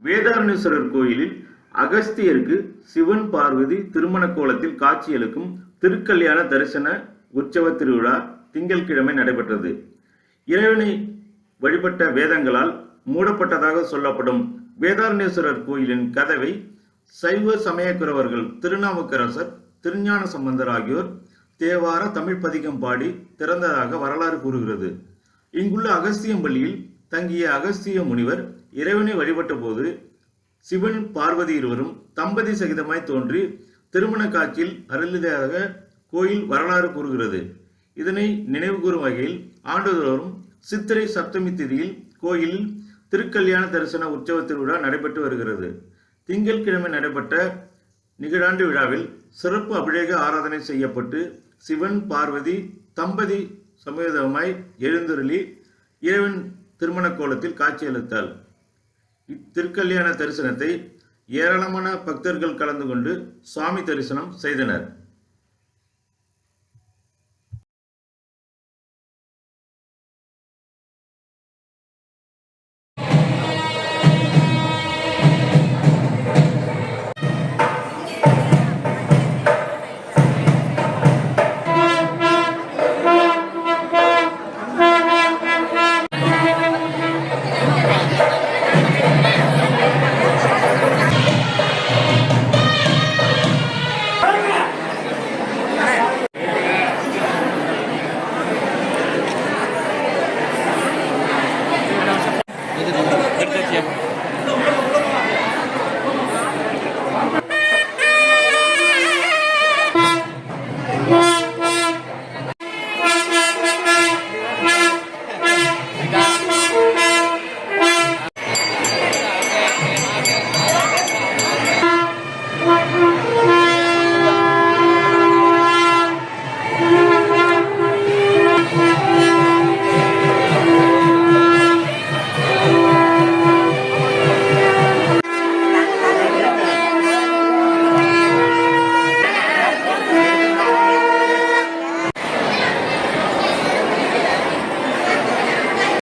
வேதாரண்யேஸ்வரர் கோயிலில் அகஸ்தியருக்கு சிவன் பார்வதி திருமண கோலத்தில் காட்சியளிக்கும் திருக்கல்யாண தரிசன உற்சவ திருவிழா திங்கட்கிழமை நடைபெற்றது. இறைவனை வழிபட்ட வேதங்களால் மூடப்பட்டதாக சொல்லப்படும் வேதாரண்யேஸ்வரர் கோயிலின் கதவை சைவ சமயக்குறவர்கள் திருநாவுக்கரசர், திருஞான சம்பந்தர் ஆகியோர் தேவார தமிழ் பதிகம் பாடி திறந்ததாக வரலாறு கூறுகிறது. இங்குள்ள அகஸ்தியம்பள்ளியில் தங்கிய அகஸ்திய முனிவர் இறைவனை வழிபட்ட போது சிவன் பார்வதி இருவரும் தம்பதி சகிதமாய் தோன்றி திருமண காட்சியில் அருளியதாக கோயில் வரலாறு கூறுகிறது. இதனை நினைவுகூறும் வகையில் ஆண்டுதோறும் சித்திரை சப்தமி திதியில் கோயிலில் திருக்கல்யாண தரிசன உற்சவ திருவிழா நடைபெற்று வருகிறது. திங்கட்கிழமை நடைபெற்ற நிகழாண்டு விழாவில் சிறப்பு அபிஷேக ஆராதனை செய்யப்பட்டு சிவன் பார்வதி தம்பதி சமேதமாய் எழுந்தருளி இறைவன் திருமண கோலத்தில் காட்சியளித்தார். இத்திருக்கல்யாண தரிசனத்தை ஏராளமான பக்தர்கள் கலந்து கொண்டு சுவாமி தரிசனம் செய்தனர்.